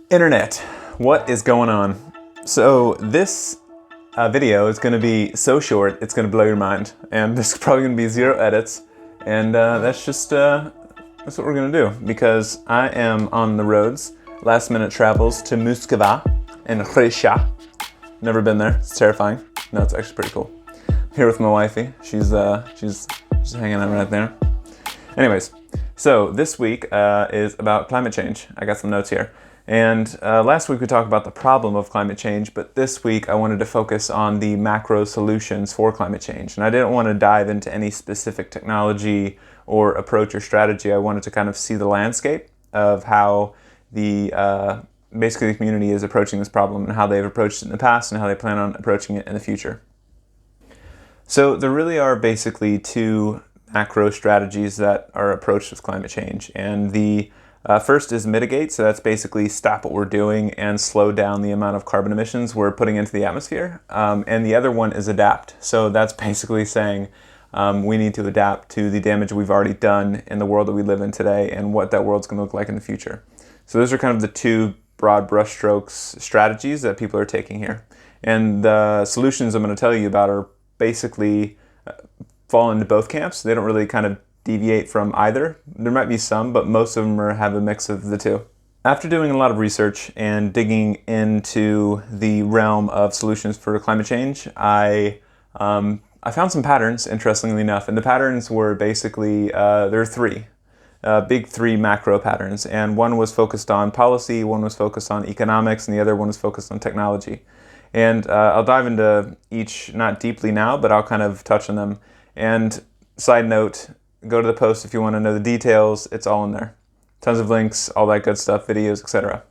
Internet, what is going on? So this video is going to be so short, it's going to blow your mind, and there's probably going to be 0 edits, and that's what we're going to do, because I am on the roads, last minute travels to Moskva and Russia. Never been there, it's terrifying. No, it's actually pretty cool. I'm here with my wifey, she's hanging out right there. Anyways, so this week is about climate change. I got some notes here. And last week we talked about the problem of climate change, but this week I wanted to focus on the macro solutions for climate change. And I didn't want to dive into any specific technology or approach or strategy. I wanted to kind of see the landscape of how basically the community is approaching this problem and how they've approached it in the past and how they plan on approaching it in the future. So there really are basically 2 macro strategies that are approached with climate change. And the first is mitigate, so that's basically stop what we're doing and slow down the amount of carbon emissions we're putting into the atmosphere. And the other one is adapt. So that's basically saying we need to adapt to the damage we've already done in the world that we live in today and what that world's going to look like in the future. So those are kind of the 2 broad brushstrokes strategies that people are taking here. And the solutions I'm going to tell you about are basically fall into both camps. They don't really kind of deviate from either. There might be some, but most of them have a mix of the 2. After doing a lot of research and digging into the realm of solutions for climate change, I found some patterns, interestingly enough, and the patterns were basically, there are 3. Big 3 macro patterns, and one was focused on policy, one was focused on economics, and the other one was focused on technology. And I'll dive into each, not deeply now, but I'll kind of touch on them. And side note, go to the post if you want to know the details. It's all in there. Tons of links, all that good stuff, videos, etc.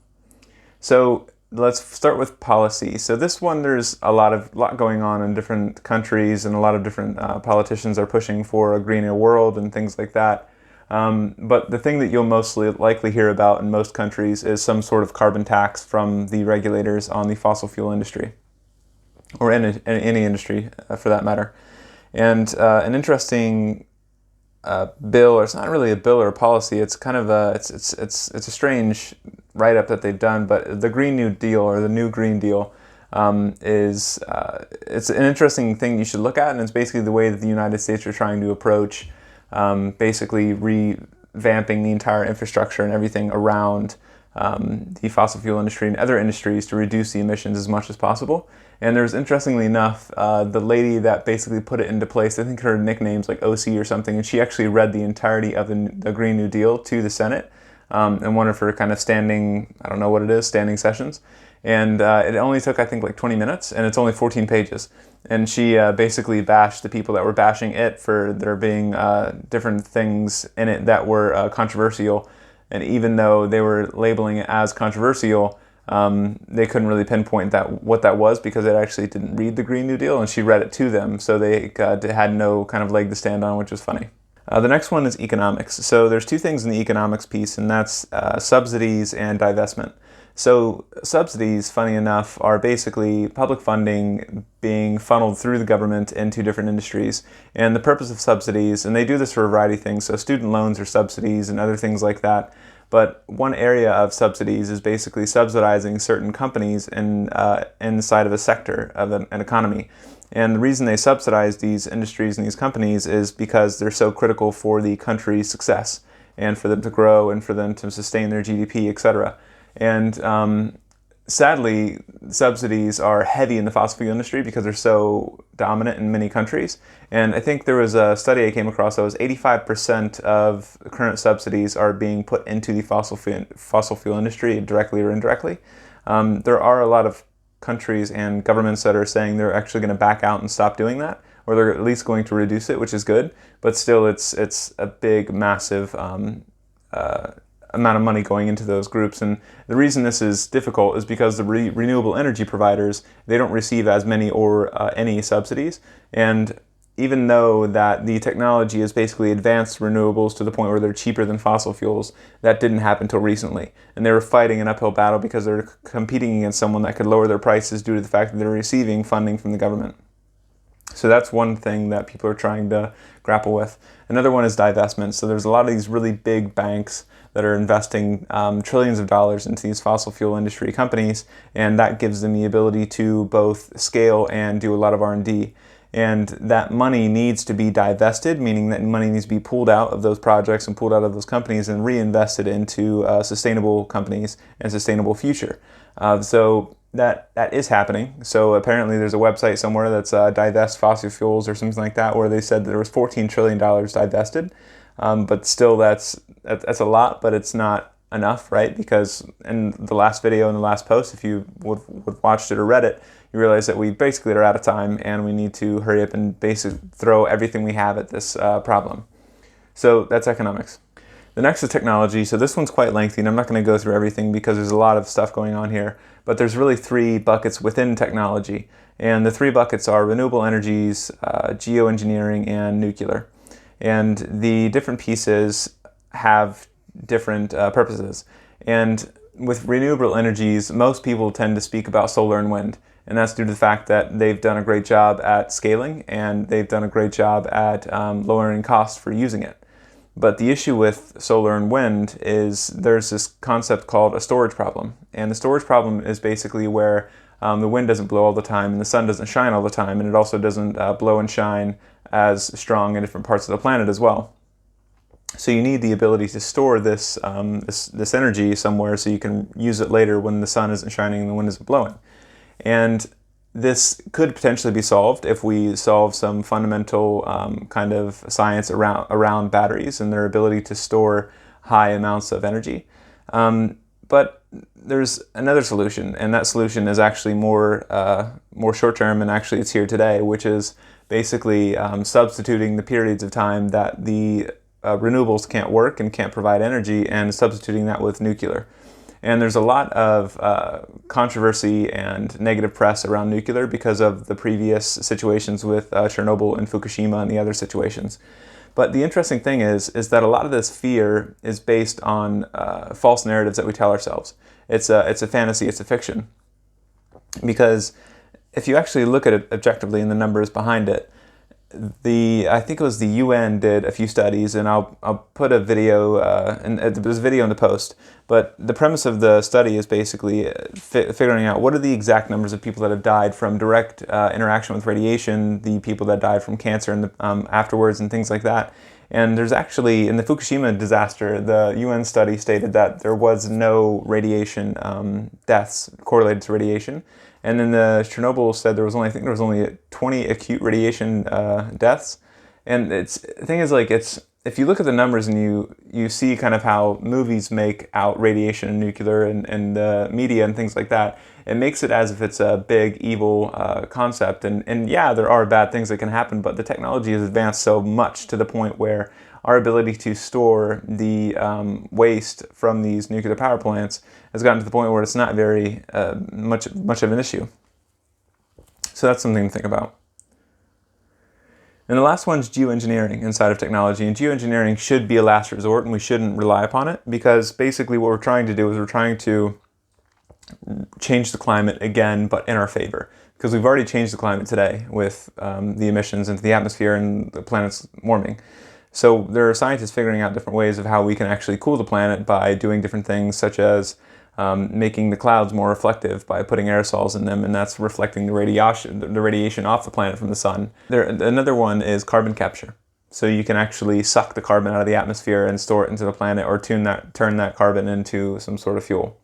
So let's start with policy. So this one, there's a lot going on in different countries, and a lot of different politicians are pushing for a greener world and things like that. But the thing that you'll mostly likely hear about in most countries is some sort of carbon tax from the regulators on the fossil fuel industry, or in any industry for that matter. And an interesting bill, or it's not really a bill or a policy, it's kind of it's a strange write-up that they've done, but the Green New Deal, or the New Green Deal, it's an interesting thing you should look at, and it's basically the way that the United States are trying to approach basically revamping the entire infrastructure and everything around the fossil fuel industry and other industries to reduce the emissions as much as possible. And there's, interestingly enough, the lady that basically put it into place, I think her nickname's like OC or something, and she actually read the entirety of the Green New Deal to the Senate in one of her kind of standing, I don't know what it is, standing sessions. And it only took, I think, like 20 minutes, and it's only 14 pages. And she basically bashed the people that were bashing it for there being different things in it that were controversial. And even though they were labeling it as controversial, they couldn't really pinpoint what that was, because they actually didn't read the Green New Deal, and she read it to them, so they had no kind of leg to stand on, which was funny. The next one is economics. So there's 2 things in the economics piece, and that's subsidies and divestment. So subsidies, funny enough, are basically public funding being funneled through the government into different industries. And the purpose of subsidies, and they do this for a variety of things, so student loans are subsidies and other things like that. But one area of subsidies is basically subsidizing certain companies inside of a sector of an economy. And the reason they subsidize these industries and these companies is because they're so critical for the country's success, and for them to grow, and for them to sustain their GDP, etc. And sadly, subsidies are heavy in the fossil fuel industry because they're so dominant in many countries. And I think there was a study I came across that was 85% of current subsidies are being put into the fossil fuel industry, directly or indirectly. There are a lot of countries and governments that are saying they're actually going to back out and stop doing that, or they're at least going to reduce it, which is good. But still, it's a big, massive amount of money going into those groups. And the reason this is difficult is because the renewable energy providers, they don't receive as many or any subsidies. And even though that the technology has basically advanced renewables to the point where they're cheaper than fossil fuels, that didn't happen until recently. And they were fighting an uphill battle because they're competing against someone that could lower their prices due to the fact that they're receiving funding from the government. So that's one thing that people are trying to grapple with. Another one is divestment. So there's a lot of these really big banks that are investing trillions of dollars into these fossil fuel industry companies, and that gives them the ability to both scale and do a lot of R&D. And that money needs to be divested, meaning that money needs to be pulled out of those projects and pulled out of those companies and reinvested into sustainable companies and sustainable future. So that is happening. So apparently there's a website somewhere that's Divest Fossil Fuels or something like that, where they said that there was $14 trillion divested. But still that's a lot, but it's not enough, right? Because in the last video and the last post, if you would watched it or read it, you realize that we basically are out of time and we need to hurry up and basically throw everything we have at this problem. So that's economics. The next is technology. So this one's quite lengthy, and I'm not going to go through everything because there's a lot of stuff going on here. But there's really three buckets within technology. And the three buckets are renewable energies, geoengineering, and nuclear. And the different pieces have different purposes. And with renewable energies, most people tend to speak about solar and wind. And that's due to the fact that they've done a great job at scaling, and they've done a great job at lowering costs for using it. But the issue with solar and wind is there's this concept called a storage problem. And the storage problem is basically where the wind doesn't blow all the time and the sun doesn't shine all the time, and it also doesn't blow and shine as strong in different parts of the planet as well. So you need the ability to store this energy somewhere so you can use it later when the sun isn't shining and the wind isn't blowing. And this could potentially be solved if we solve some fundamental kind of science around batteries and their ability to store high amounts of energy. But there's another solution, and that solution is actually more short-term, and actually it's here today, which is basically substituting the periods of time that the renewables can't work and can't provide energy, and substituting that with nuclear. And there's a lot of controversy and negative press around nuclear because of the previous situations with Chernobyl and Fukushima and the other situations. But the interesting thing is that a lot of this fear is based on false narratives that we tell ourselves. It's a fantasy, it's a fiction. Because if you actually look at it objectively and the numbers behind it, I think it was the UN did a few studies, and I'll put a video, and there's a video in the post, but the premise of the study is basically figuring out what are the exact numbers of people that have died from direct interaction with radiation, the people that died from cancer and afterwards and things like that. And there's actually, in the Fukushima disaster, the UN study stated that there was no radiation deaths correlated to radiation. And then the Chernobyl said there was only, I think there was only 20 acute radiation deaths. And the thing is, like, if you look at the numbers and you see kind of how movies make out radiation and nuclear and the media and things like that, it makes it as if it's a big evil concept. And yeah, there are bad things that can happen, but the technology has advanced so much to the point where our ability to store the waste from these nuclear power plants has gotten to the point where it's not very much of an issue. So that's something to think about. And the last one's geoengineering inside of technology. And geoengineering should be a last resort, and we shouldn't rely upon it, because basically what we're trying to do is we're trying to change the climate again, but in our favor. Because we've already changed the climate today with the emissions into the atmosphere and the planet's warming. So there are scientists figuring out different ways of how we can actually cool the planet by doing different things, such as making the clouds more reflective by putting aerosols in them, and that's reflecting the radiation off the planet from the sun. Another one is carbon capture. So you can actually suck the carbon out of the atmosphere and store it into the planet, or turn that carbon into some sort of fuel.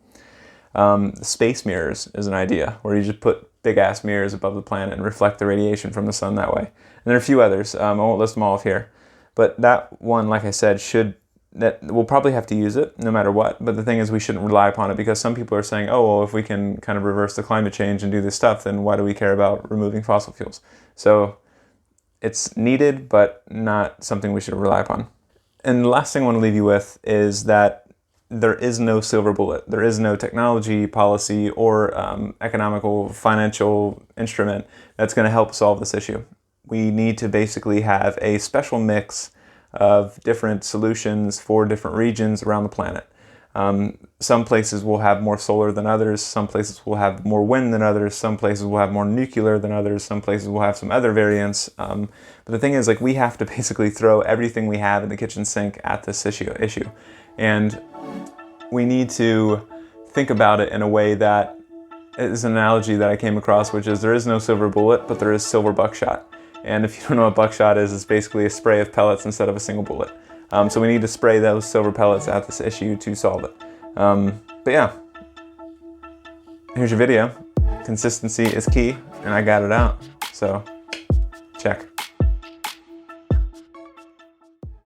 Space mirrors is an idea, where you just put big-ass mirrors above the planet and reflect the radiation from the sun that way. And there are a few others. I won't list them all off here. But that one, like I said, we'll probably have to use it no matter what. But the thing is, we shouldn't rely upon it, because some people are saying, oh, well, if we can kind of reverse the climate change and do this stuff, then why do we care about removing fossil fuels? So it's needed, but not something we should rely upon. And the last thing I want to leave you with is that there is no silver bullet. There is no technology, policy, or economical, financial instrument that's going to help solve this issue. We need to basically have a special mix of different solutions for different regions around the planet. Some places will have more solar than others, some places will have more wind than others, some places will have more nuclear than others, some places will have some other variants. But the thing is, like, we have to basically throw everything we have in the kitchen sink at this issue. And we need to think about it in a way that is an analogy that I came across, which is there is no silver bullet, but there is silver buckshot. And if you don't know what buckshot is, it's basically a spray of pellets instead of a single bullet. So we need to spray those silver pellets at this issue to solve it. But yeah, here's your video. Consistency is key, and I got it out. So check.